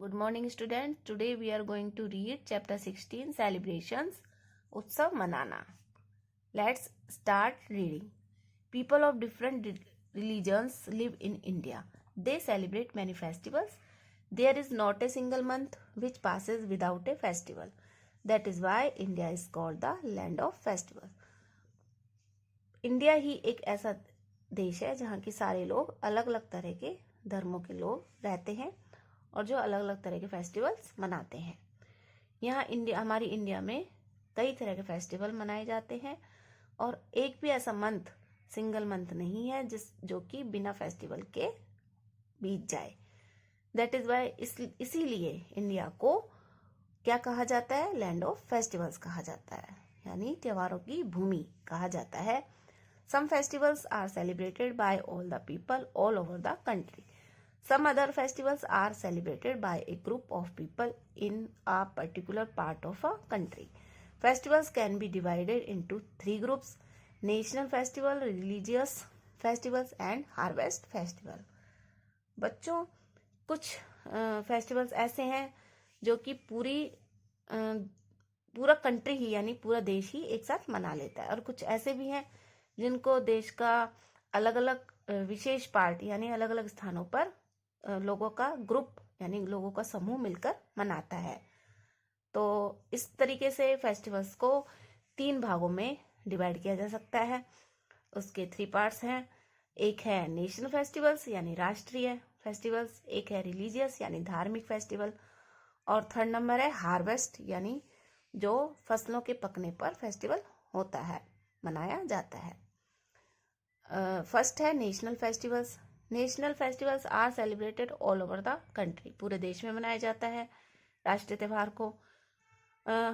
Good morning students. Today we are going to read chapter 16 celebrations Utsav Manana. Let's start reading. People of different religions live in India. They celebrate many festivals. There is not a single month which passes without a festival. That is why India is called the land of festivals. India ही एक ऐसा देश है जहाँ की सारे लोग अलग अलग तरह के धर्मों के लोग रहते हैं और जो अलग अलग तरह के फेस्टिवल्स मनाते हैं। यहाँ हमारी इंडिया में कई तरह के फेस्टिवल मनाए जाते हैं और एक भी ऐसा मंथ सिंगल मंथ नहीं है जो कि बिना फेस्टिवल के बीत जाए। दैट इज वाई इसीलिए इंडिया को क्या कहा जाता है? लैंड ऑफ फेस्टिवल्स कहा जाता है, यानी त्योहारों की भूमि कहा जाता है। Some festivals are celebrated by all the people all over the country. Some other festivals are celebrated by a group of people in a particular part of a country. Festivals can be divided into three groups: national festival, religious festivals and harvest festival. बच्चों, कुछ festivals ऐसे हैं जो कि पूरा country ही यानी पूरा देश ही एक साथ मना लेता है, और कुछ ऐसे भी हैं जिनको देश का अलग अलग विशेष पार्ट यानी अलग अलग स्थानों पर लोगों का ग्रुप यानी लोगों का समूह मिलकर मनाता है। तो इस तरीके से फेस्टिवल्स को 3 भागों में डिवाइड किया जा सकता है। उसके 3 पार्ट्स हैं। एक है नेशनल फेस्टिवल्स यानी राष्ट्रीय फेस्टिवल्स, एक है रिलीजियस यानी धार्मिक फेस्टिवल, और 3rd नंबर है हार्वेस्ट यानी जो फसलों के पकने पर फेस्टिवल होता है, मनाया जाता है। फर्स्ट है national festivals. National festivals are celebrated all over the country. पूरे देश में मनाया जाता है राष्ट्रीय त्यौहार को।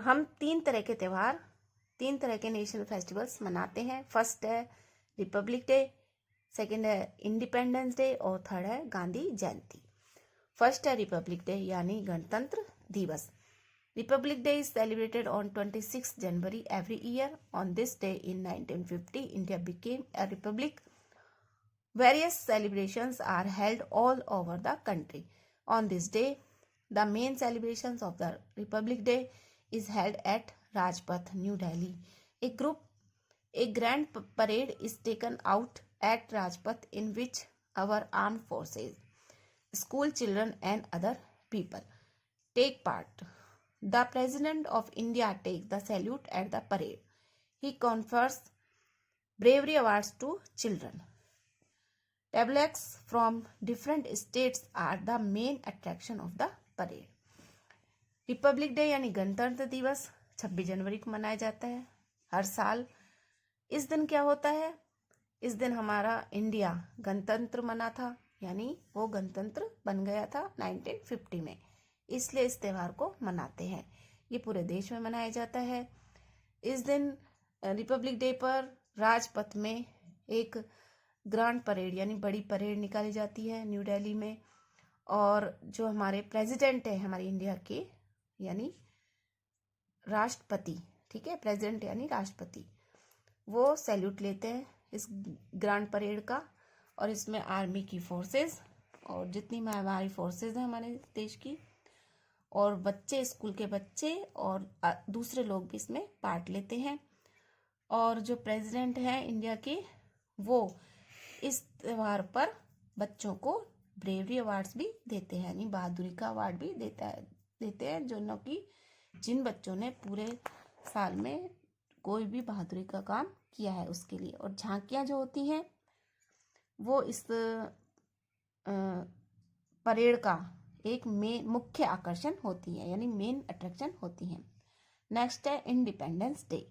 हम 3 तरह के नेशनल फेस्टिवल्स मनाते हैं। फर्स्ट है रिपब्लिक डे, सेकंड है इंडिपेंडेंस डे और थर्ड है गांधी जयंती। फर्स्ट है रिपब्लिक डे यानी गणतंत्र दिवस। Republic day is celebrated on 26 January every year. On this day in 1950 India became a republic. Various celebrations are held all over the country. On this day, the main celebrations of the Republic Day is held at Rajpath, New Delhi. A grand parade is taken out at Rajpath in which our armed forces, school children and other people take part. The President of India takes the salute at the parade. He confers bravery awards to children. Tableaux from different states are the main attraction of the parade. Republic day यानी गणतंत्र दिवस 26 जनवरी को मनाया जाता है हर साल। इस दिन क्या होता है? इस दिन हमारा इंडिया गणतंत्र मना था, यानी वो गणतंत्र बन गया था 1950 में, इसलिए इस त्यौहार को मनाते हैं। ये पूरे देश में मनाया जाता है। इस दिन रिपब्लिक डे पर राजपथ में एक ग्रांड परेड यानी बड़ी परेड निकाली जाती है न्यू दिल्ली में, और जो हमारे प्रेसिडेंट है हमारे इंडिया के यानी राष्ट्रपति, ठीक है, प्रेसिडेंट यानी राष्ट्रपति, वो सैल्यूट लेते हैं इस ग्रांड परेड का। और इसमें आर्मी की फोर्सेस और जितनी हमारी फोर्सेस हैं हमारे देश की, और बच्चे, स्कूल के बच्चे और दूसरे लोग भी इसमें पार्ट लेते हैं। और जो प्रेसिडेंट हैं इंडिया के, वो इस त्यौहार पर बच्चों को ब्रेवरी अवार्ड्स भी देते हैं, यानी बहादुरी का अवार्ड भी देते हैं जो कि जिन बच्चों ने पूरे साल में कोई भी बहादुरी का काम किया है उसके लिए। और झांकियां जो होती हैं वो इस परेड का एक मुख्य आकर्षण होती है, यानी मेन अट्रैक्शन होती हैं। नेक्स्ट है independence day.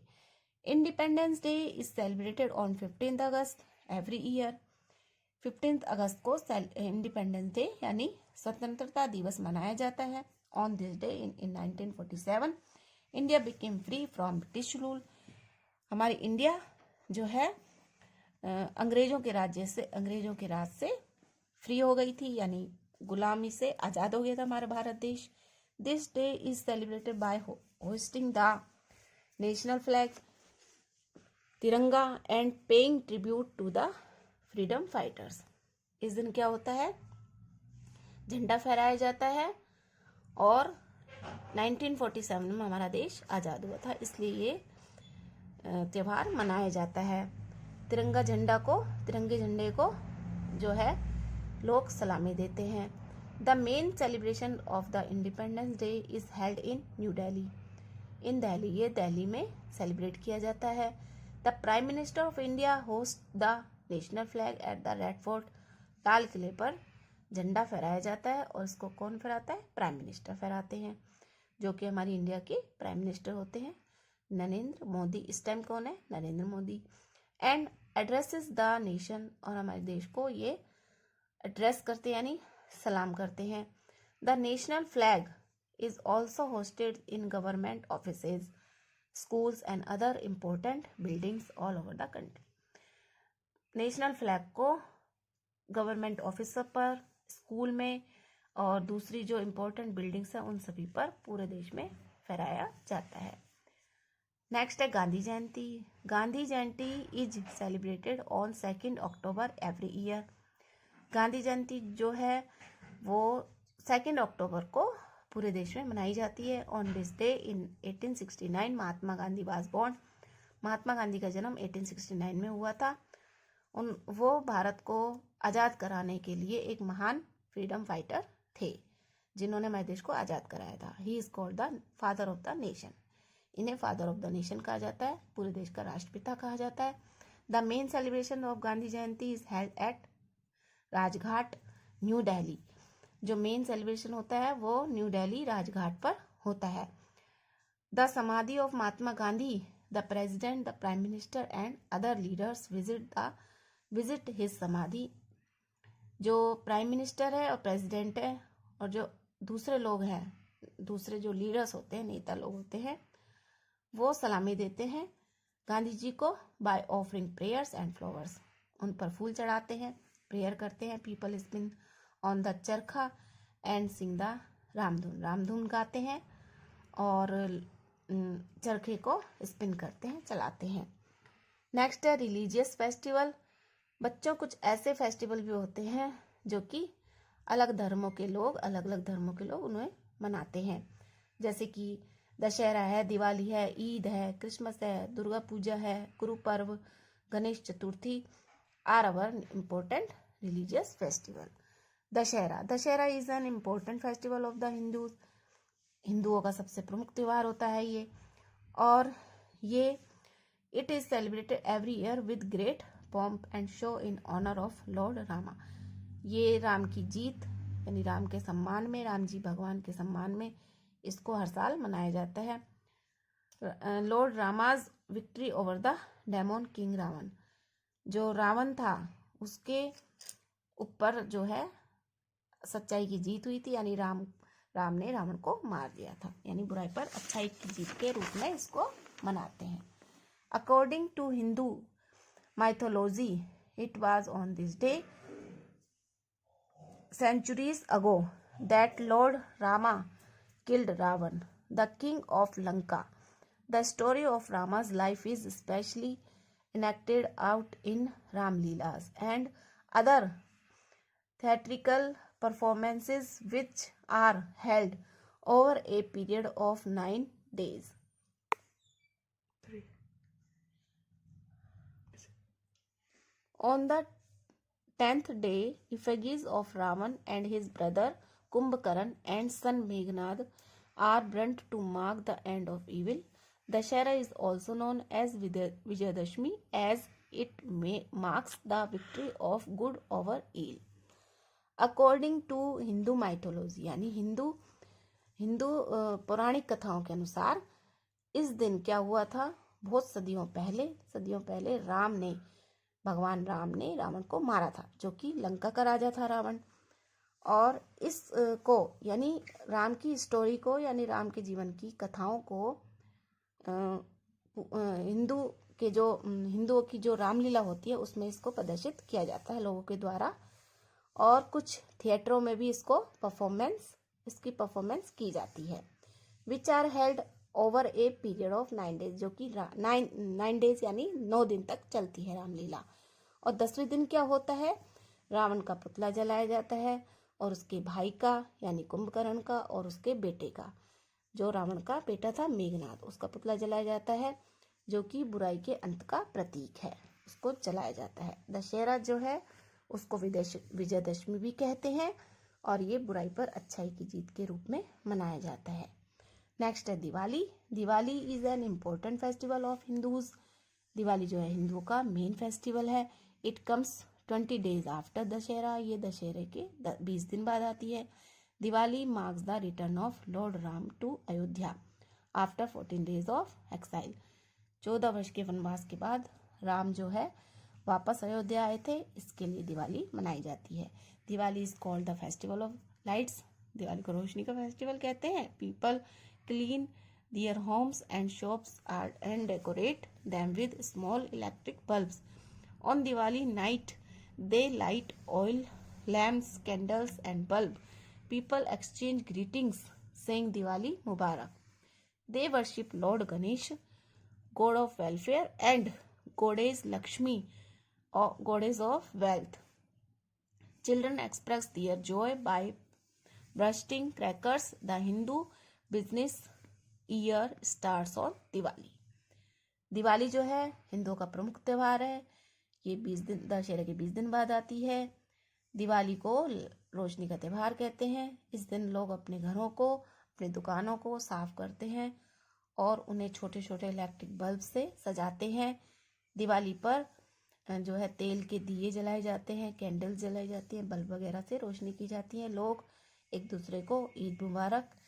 Independence Day is celebrated on 15 August every year. 15 अगस्त को इंडिपेंडेंस डे यानी स्वतंत्रता दिवस मनाया जाता है। On this day in 1947 India became free from British rule. हमारी इंडिया जो है अंग्रेजों के राज से फ्री हो गई थी, यानी गुलामी से आजाद हो गया था हमारा भारत देश। This day is celebrated by hosting the national flag, Tiranga, and paying tribute to the freedom fighters. इस दिन क्या होता है? झंडा फहराया जाता है और 1947 में हमारा देश आज़ाद हुआ था, इसलिए ये त्यौहार मनाया जाता है। तिरंगे झंडे को जो है लोग सलामी देते हैं। The main celebration of the Independence Day is held in New Delhi, in Delhi, ये दिल्ली में सेलिब्रेट किया जाता है। The prime minister of India host the national flag at the Red Fort, लाल किले पर झंडा फहराया जाता है और इसको कौन फहराता है? प्राइम मिनिस्टर फहराते हैं, जो कि हमारी इंडिया के प्राइम मिनिस्टर होते हैं नरेंद्र मोदी। इस टाइम कौन है? Narendra Modi. And addresses the nation, और हमारे देश को ये एड्रेस करते हैं यानी सलाम करते हैं। The national flag is also hosted in government offices, schools and other important buildings all over the country. National flag को गवर्नमेंट ऑफिस पर, स्कूल में और दूसरी जो इम्पोर्टेंट बिल्डिंग्स हैं उन सभी पर पूरे देश में फहराया जाता है। नेक्स्ट है Gandhi Jayanti. Gandhi Jayanti is celebrated on 2 October every year. Gandhi Jayanti जो है वो 2 अक्टूबर को पूरे देश में मनाई जाती है। On this day in 1869 Mahatma Gandhi was born. Mahatma Gandhi का जन्म 1869 में हुआ था। वो भारत को आज़ाद कराने के लिए एक महान फ्रीडम फाइटर थे, जिन्होंने हमारे देश को आज़ाद कराया था। He is called the father of the nation. इन्हें फादर ऑफ द नेशन कहा जाता है, पूरे देश का राष्ट्रपिता कहा जाता है। The main celebration of Gandhi Jayanti is held at Rajghat, new Delhi. जो मेन सेलिब्रेशन होता है वो न्यू दिल्ली राजघाट पर होता है। द समाधि of Mahatma Gandhi, the president, the prime minister and other leaders visit his समाधि। जो प्राइम मिनिस्टर है और प्रेसिडेंट है और जो दूसरे लोग हैं, दूसरे जो लीडर्स होते हैं, नेता लोग होते हैं, वो सलामी देते हैं गांधी जी को by offering prayers and flowers. उन पर फूल चढ़ाते हैं, प्रेयर करते हैं। पीपल स्पिन ऑन द चरखा एंड सिंग द रामधुन। रामधुन गाते हैं और चरखे को स्पिन करते हैं, चलाते हैं। नेक्स्ट है रिलीजियस फेस्टिवल। बच्चों, कुछ ऐसे फेस्टिवल भी होते हैं जो कि अलग अलग धर्मों के लोग उन्हें मनाते हैं, जैसे कि दशहरा है, दिवाली है, ईद है, क्रिसमस है, दुर्गा पूजा है, Guru Parv, Ganesh Chaturthi are our important religious festival. Dussehra is an important festival of the Hindus. हिंदुओं का सबसे प्रमुख त्यौहार होता है ये, और ये it is celebrated every year with great pomp and show in honour of lord Rama. ये राम की जीत यानी राम के सम्मान में, राम जी भगवान के सम्मान में इसको हर साल मनाया जाता है। Lord Rama's victory over the demon king Ravana. जो रावण था उसके ऊपर जो है सच्चाई की जीत हुई थी, यानी राम ने रावण को मार दिया था, यानी बुराई पर अच्छाई की जीत के रूप में इसको मनाते हैं। According to Hindu mythology, it was on this day centuries ago that Lord Rama killed Ravan, the king of Lanka. The story of Rama's life is especially enacted out in Ram Leelas and other theatrical performances which are held over a period of 9 days. On the 10th day, effigies of Ravan and his brother Kumbhakaran and son Meghnad are burnt to mark the end of evil. Dashera is also known as Vijayadashmi, as it marks the victory of good over evil. According to Hindu mythology, यानी हिंदू पौराणिक कथाओं के अनुसार इस दिन क्या हुआ था? बहुत सदियों पहले भगवान राम ने रावण को मारा था, जो कि लंका का राजा था रावण। और इस को यानी राम की स्टोरी को, यानी राम के जीवन की कथाओं को हिंदुओं की जो रामलीला होती है उसमें इसको प्रदर्शित किया जाता है लोगों के द्वारा, और कुछ थिएटरों में भी इसकी परफॉर्मेंस की जाती है। Which are held over a period of 9 days, जो कि 9 days यानी 9 दिन तक चलती है रामलीला। और 10वें दिन क्या होता है? रावण का पुतला जलाया जाता है और उसके भाई का यानी कुंभकर्ण का और उसके बेटे का, जो रावण का बेटा था मेघनाद, उसका पुतला जलाया जाता है, जो कि बुराई के अंत का प्रतीक है, उसको जलाया जाता है। दशहरा जो है उसको विजयदशमी भी कहते हैं और ये बुराई पर अच्छाई की जीत के रूप में मनाया जाता है। नेक्स्ट है Diwali. Diwali is an important festival of Hindus. Diwali जो है हिंदुओं का मेन फेस्टिवल है। It comes 20 days after Dussehra. ये दशहरे के 20 दिन बाद आती है। Diwali marks the return of lord Ram to Ayodhya after 14 days of exile. 14 वर्ष के वनवास के बाद राम जो है वापस अयोध्या आए थे, इसके लिए दिवाली मनाई जाती है। Diwali is called the festival of lights. Diwali को रोशनी का फेस्टिवल कहते हैं। People clean their homes and shops and decorate them with small electric bulbs. On Diwali night, they light oil lamps, candles, and bulb. People exchange greetings, saying Diwali Mubarak. They worship Lord Ganesh, god of welfare, and goddess Lakshmi, goddess of wealth. Children express their joy by bursting crackers. The Hindu business year starts on Diwali. Diwali जो है हिंदुओं का प्रमुख त्यौहार है। ये 20 दिन दशहरे के 20 दिन बाद आती है। दिवाली को रोशनी का त्यौहार कहते हैं। इस दिन लोग अपने घरों को, अपनी दुकानों को साफ करते हैं और उन्हें छोटे छोटे इलेक्ट्रिक बल्ब से सजाते हैं। दिवाली पर जो है तेल के दिए जलाए जाते हैं, कैंडल्स जलाई जाती हैं, बल्ब वगैरह से रोशनी की जाती है। लोग एक दूसरे को ईद मुबारक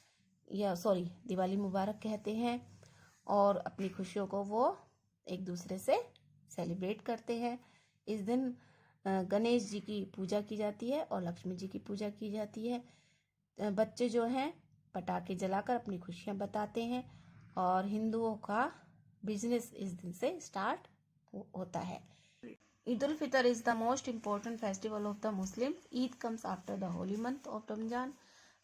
दिवाली मुबारक कहते हैं और अपनी खुशियों को वो एक दूसरे से सेलिब्रेट करते हैं। इस दिन गणेश जी की पूजा की जाती है और लक्ष्मी जी की पूजा की जाती है। बच्चे जो हैं पटाखे जलाकर अपनी खुशियां बताते हैं और हिंदुओं का बिजनेस इस दिन से स्टार्ट होता है। Eid ul Fitr is the most important festival of the Muslim. Eid comes after the holy month of Ramzan.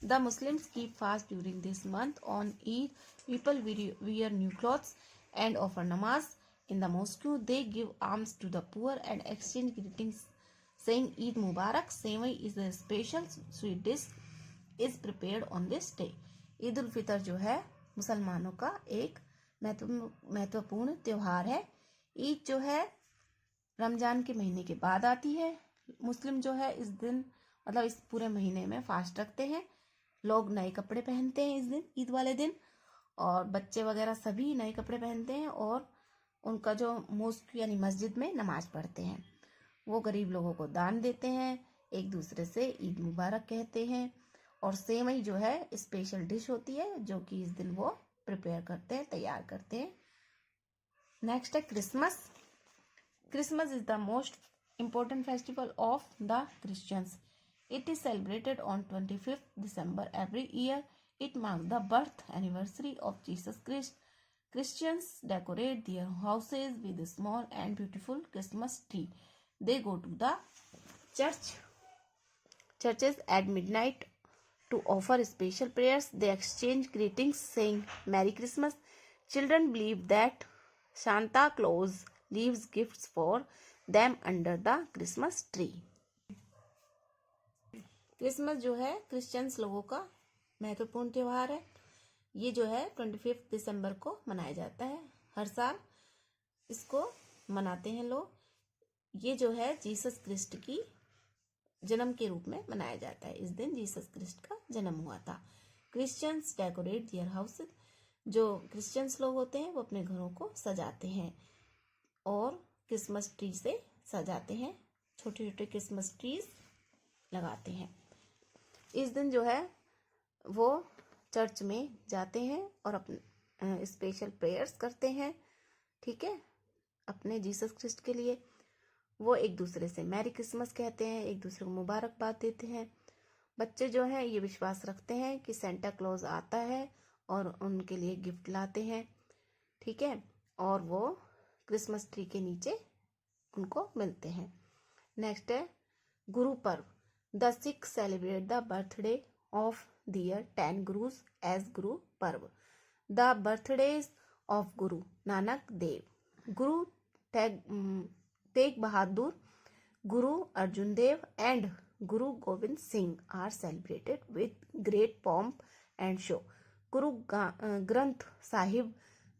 The Muslims keep fast during this month. On Eid, people wear new clothes and offer namaz in the mosque. They give alms to the poor and exchange greetings, saying Eid Mubarak. Sevai is a special sweet dish is prepared on this day. Eid ul Fitr जो है मुसलमानों का एक महत्वपूर्ण त्योहार है। ईद जो है रमजान के महीने के बाद आती है। मुस्लिम जो है इस दिन इस पूरे महीने में फास्ट रखते हैं। लोग नए कपड़े पहनते हैं इस दिन, ईद वाले दिन, और बच्चे वगैरह सभी नए कपड़े पहनते हैं और उनका जो मोस्क यानी मस्जिद में नमाज पढ़ते हैं। वो गरीब लोगों को दान देते हैं, एक दूसरे से ईद मुबारक कहते हैं। और सेवई जो है स्पेशल डिश होती है जो कि इस दिन वो प्रिपेयर करते हैं, तैयार करते हैं। नेक्स्ट है Christmas. Christmas is the most important festival of the Christians. It is celebrated on 25th December every year. It marks the birth anniversary of Jesus Christ. Christians decorate their houses with a small and beautiful Christmas tree. They go to the churches at midnight to offer special prayers. They exchange greetings saying Merry Christmas. Children believe that Santa Claus leaves gifts for them under the Christmas tree. Christmas जो है Christians लोगों का महत्वपूर्ण त्यौहार है। ये जो है 25 दिसंबर को मनाया जाता है। हर साल इसको मनाते हैं लोग। ये जो है जीसस क्रिस्ट की जन्म के रूप में मनाया जाता है। इस दिन जीसस क्रिस्ट का जन्म हुआ था। Christians decorate their houses. जो क्रिश्चियंस लोग होते हैं वो अपने घरों को सजाते हैं और क्रिसमस ट्री से सजाते हैं, छोटे छोटे क्रिसमस ट्रीज लगाते हैं। इस दिन जो है वो चर्च में जाते हैं और अपने स्पेशल प्रेयर्स करते हैं, ठीक है, अपने जीसस क्रिस्ट के लिए। वो एक दूसरे से मैरी क्रिसमस कहते हैं, एक दूसरे को मुबारकबाद देते हैं। बच्चे जो हैं ये विश्वास रखते हैं कि सेंटा क्लॉज आता है और उनके लिए गिफ्ट लाते हैं, ठीक है, और वो क्रिसमस ट्री के नीचे उनको मिलते हैं। नेक्स्ट है गुरु पर्व। The Sikhs celebrate the birthday of their 10 gurus as Guru Parv. The birthdays of Guru Nanak Dev, Guru Tegh Bahadur, Guru Arjan Dev, and Guru Gobind Singh are celebrated with great pomp and show. Guru Granth Sahib,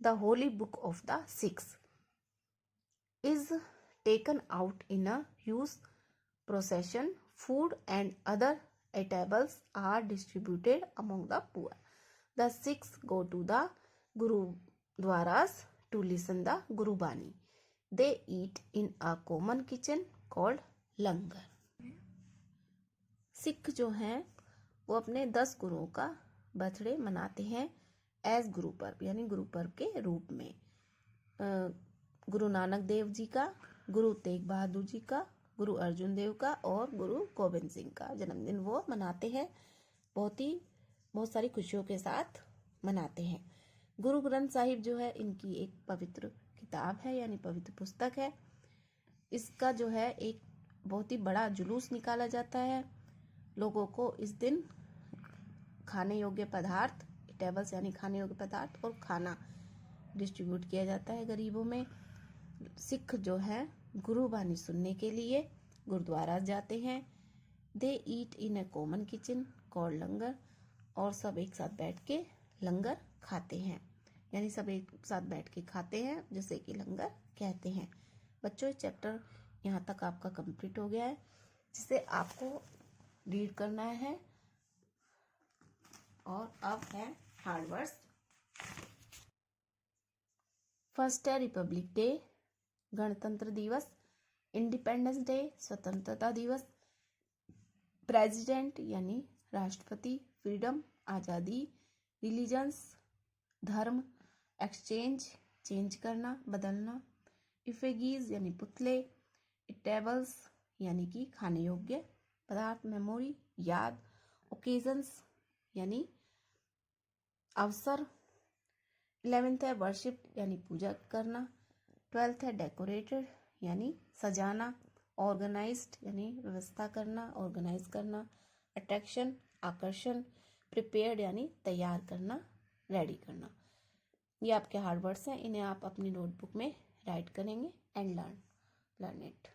the holy book of the Sikhs, is taken out in a huge procession. Food and other eatables are distributed among the poor. The Sikhs go to the Gurudwaras to listen the Guru Bani. They eat in a common kitchen called langar. Sikh जो हैं वो अपने 10 गुरुओं का birthday मनाते हैं as Guru Parv, यानी गुरु पर्व के रूप में। गुरु नानक देव जी का, गुरु तेग बहादुर जी का, गुरु अर्जुन देव का और गुरु गोबिंद सिंह का जन्मदिन वो मनाते हैं। बहुत सारी खुशियों के साथ मनाते हैं। गुरु ग्रंथ साहिब जो है इनकी एक पवित्र किताब है, यानी पवित्र पुस्तक है। इसका जो है एक बहुत ही बड़ा जुलूस निकाला जाता है। लोगों को इस दिन खाने योग्य पदार्थ, टेबल्स यानी खाने योग्य पदार्थ और खाना डिस्ट्रीब्यूट किया जाता है गरीबों में। सिख जो है गुरु बानी सुनने के लिए गुरुद्वारा जाते हैं। दे ईट इन ए कॉमन किचन कॉल्ड लंगर, और सब एक साथ बैठ के लंगर खाते हैं, यानी सब एक साथ बैठ के खाते हैं जिसे कि लंगर कहते हैं। बच्चों, इस चैप्टर यहाँ तक आपका कंप्लीट हो गया है, जिसे आपको रीड करना है। और अब है हार्ड वर्ड्स। फर्स्ट है रिपब्लिक डे, गणतंत्र दिवस। इंडिपेंडेंस डे, स्वतंत्रता दिवस। प्रेसिडेंट यानी राष्ट्रपति। फ्रीडम, आज़ादी। रिलीजन्स, धर्म। एक्सचेंज, चेंज करना, बदलना। इफेगीज यानी पुतले। इटेबल्स यानी कि खाने योग्य पदार्थ। मेमोरी, याद। ओकेजन्स यानी अवसर। 11th है वर्शिप यानी पूजा करना। 12th है डेकोरेटेड यानी सजाना। ऑर्गेनाइज्ड यानी व्यवस्था करना, ऑर्गेनाइज करना। अट्रैक्शन, आकर्षण। प्रिपेयर्ड यानी तैयार करना, रेडी करना। ये आपके हार्ड वर्ड्स हैं, इन्हें आप अपनी नोटबुक में राइट करेंगे एंड लर्न इट।